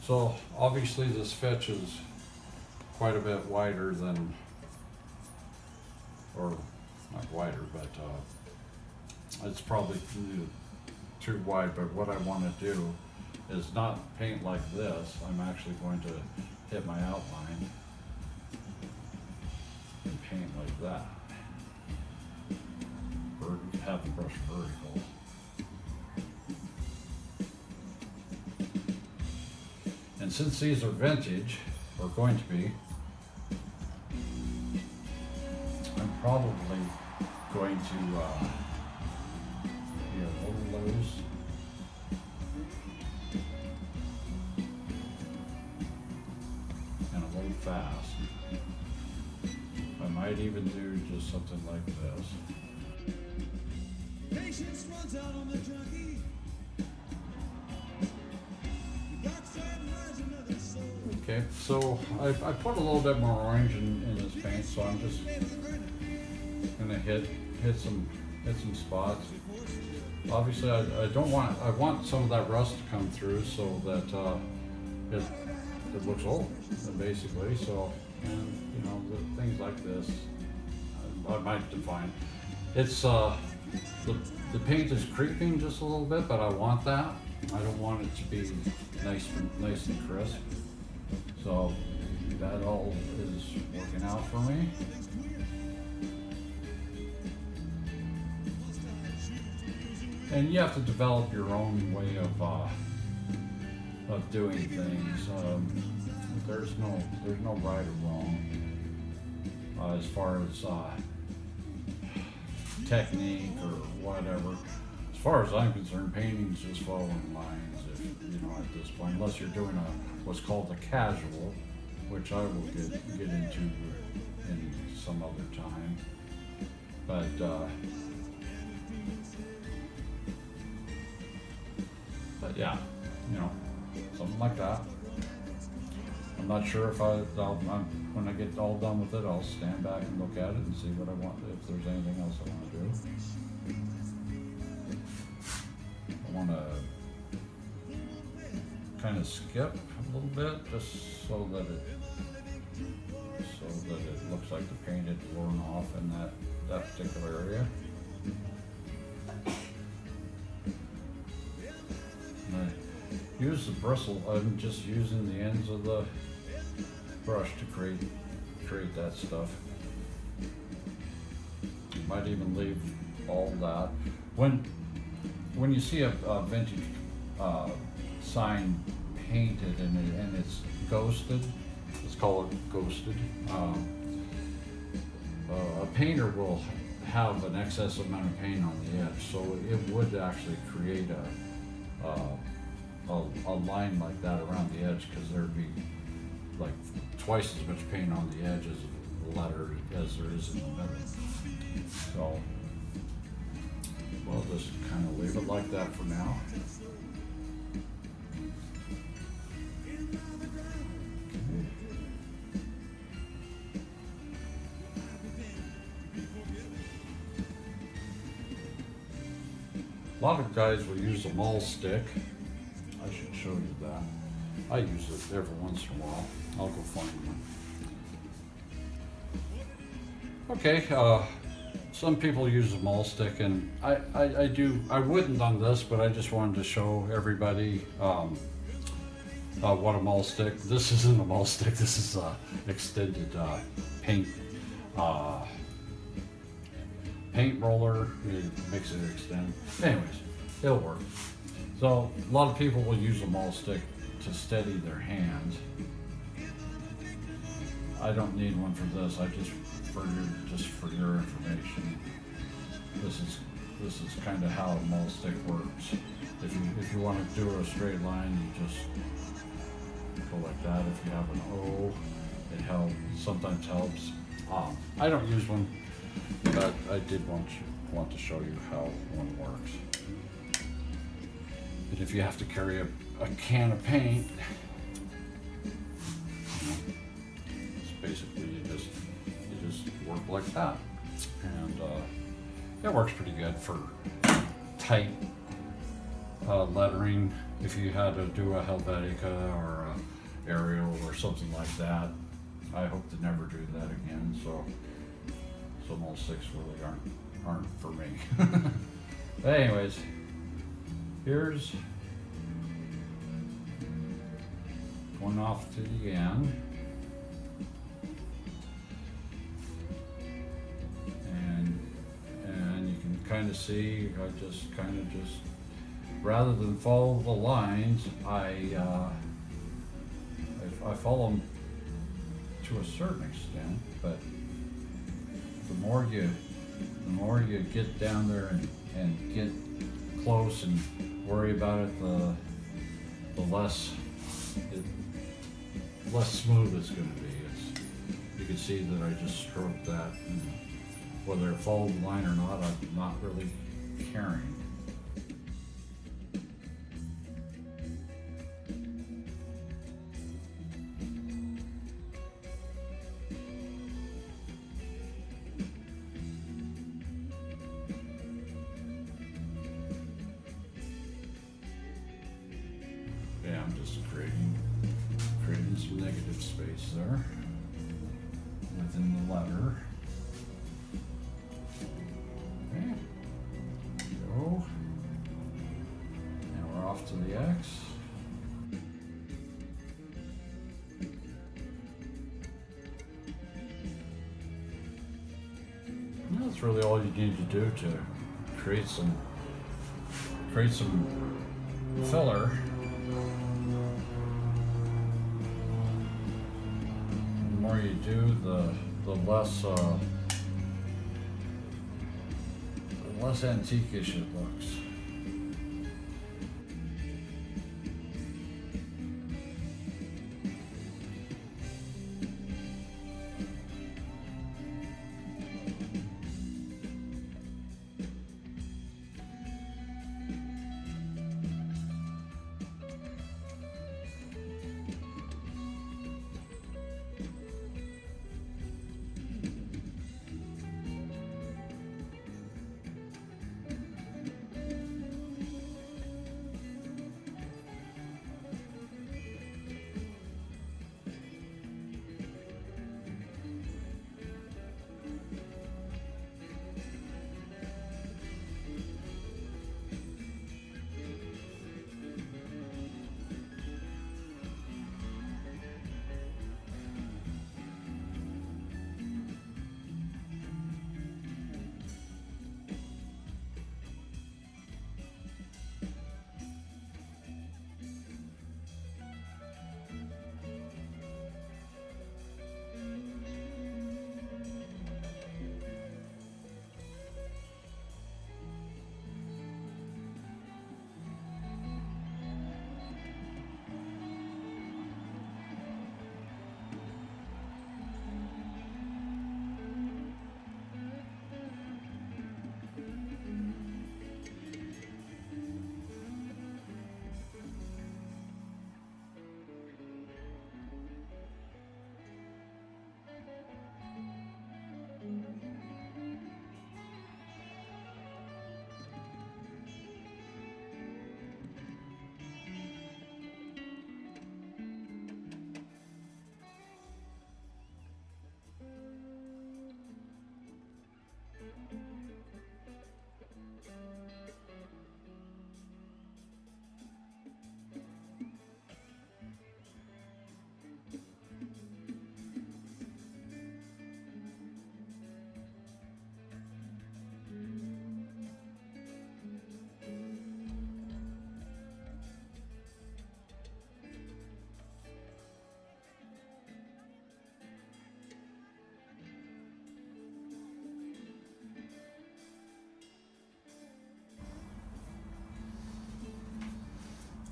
So obviously this fetch is quite a bit wider than, or not wider, but it's probably too wide. But what I want to do is not paint like this. I'm actually going to hit my outline and paint like that. Or have the brush vertical. And since these are vintage, or going to be, I'm probably going to be a little loose. And a little fast. I might even do just something like this. Patience runs out on the junkie. Okay, so I put a little bit more orange in this paint, so I'm just gonna hit some spots. Obviously, I want some of that rust to come through so that it looks old, basically. So, and you know, the things like this, I might define. It's the paint is creeping just a little bit, but I want that. I don't want it to be nice and crisp. So that all is working out for me. And you have to develop your own way of doing things. There's no right or wrong as far as technique or whatever. As far as I'm concerned, painting's just following lines. If you know, at this point, unless you're doing what's called a casual, which I will get into in some other time. But yeah, you know, something like that. I'm not sure if when I get all done with it, I'll stand back and look at it and see what I want, if there's anything else I want to do. I want to kind of skip a little bit just so that it looks like the paint had worn off in that particular area. And I use the bristle. I'm just using the ends of the brush to create that stuff. Might even leave all that. When you see a vintage sign painted and it's ghosted, let's call it ghosted. A painter will have an excess amount of paint on the edge, so it would actually create a line like that around the edge, because there'd be like twice as much paint on the edge as the letter as there is in the middle. So we'll just kind of leave it like that for now. A lot of guys will use a maul stick. I should show you that. I use it every once in a while. I'll go find one. Okay, some people use a maul stick, and I wouldn't on this, but I just wanted to show everybody what a maul stick. This isn't a maul stick. This is extended paint roller. It makes it extend. Anyways, it'll work. So a lot of people will use a maul stick to steady their hands. I don't need one for this. I just for your information. This is kind of how a maul stick works. If you want to do a straight line, you just go like that. If you have an O, it helps. Sometimes helps. I don't use one, but I did want to show you how one works. And if you have to carry a can of paint, it's basically you just work like that, and it works pretty good for tight lettering if you had to do a Helvetica or a aerial or something like that. I hope to never do that again. So 06 really aren't for me. But anyways, here's one off to the end. And you can kind of see, I just rather than follow the lines, I follow them to a certain extent, but the more you get down there and get close and worry about it, the less smooth it's going to be. You can see that I just stroked that, and whether it followed the line or not, I'm not really caring. Yeah, I'm just creating some negative space there within the letter. Okay, there we go. Now we're off to the X. And that's really all you need to do to create some filler. The more you do, the less antique-ish it looks.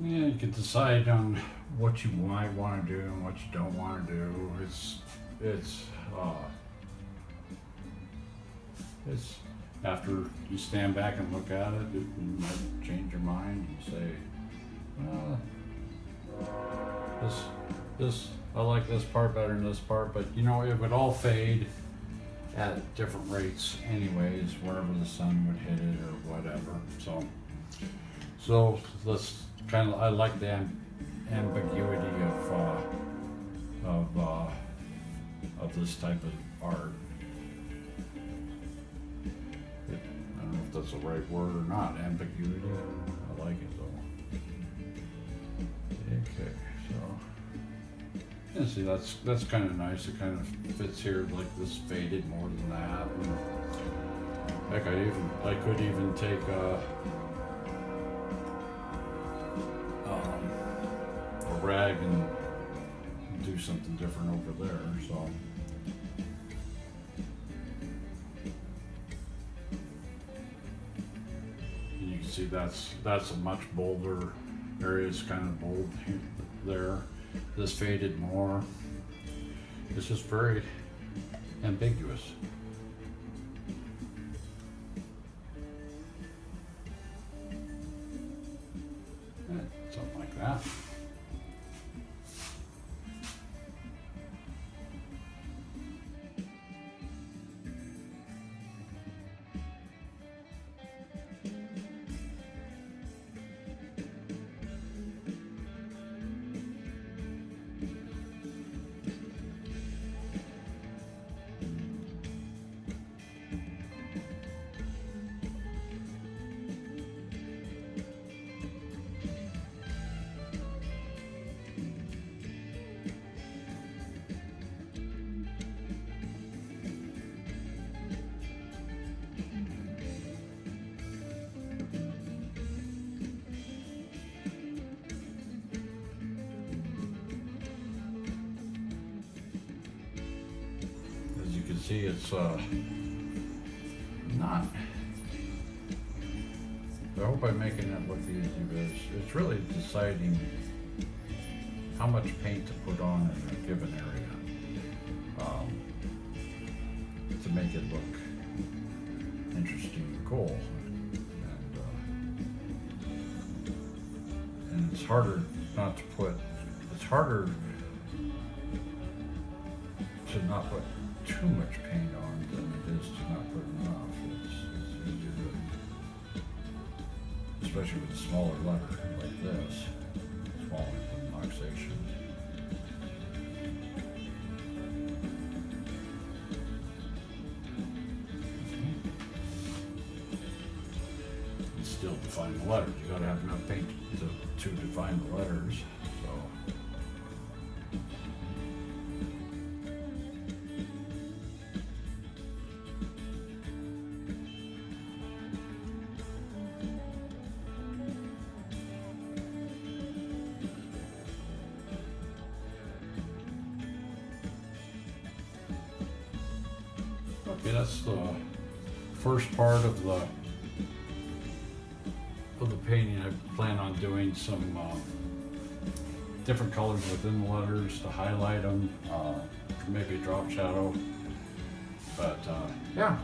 Yeah, you can decide on what you might want to do and what you don't want to do. It's after you stand back and look at it, you might change your mind and say, this I like this part better than this part, but you know, it would all fade at different rates anyways, wherever the sun would hit it or whatever. So let's kind of, I like the ambiguity of this type of art. I don't know if that's the right word or not, ambiguity. I like it though. Okay, so. And see, that's kind of nice. It kind of fits here, like this faded more than that. And heck, I could even take a rag and do something different over there. So. You can see that's a much bolder area. It's kind of bold there. This faded more. It's just very ambiguous. Something like that. See, it's not. I hope I'm making it look easy, but it's really deciding how much paint to put on in a given area to make it look interesting and cool. And it's harder not to put. It's harder to not put too much paint on than it is to not put enough. It's easier to, especially with a smaller letter like this, smaller than Knoxation. And still define the letters. You gotta have enough paint to define the letters. So. Okay, that's the first part of the painting. I plan on doing some different colors within the letters to highlight them, maybe a drop shadow. But yeah,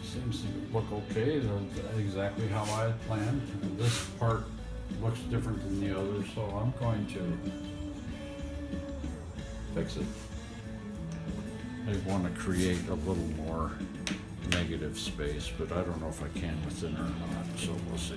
seems to look okay. That's exactly how I had planned. And this part looks different than the others, so I'm going to fix it. I want to create a little more negative space, but I don't know if I can with thinner or not, so we'll see.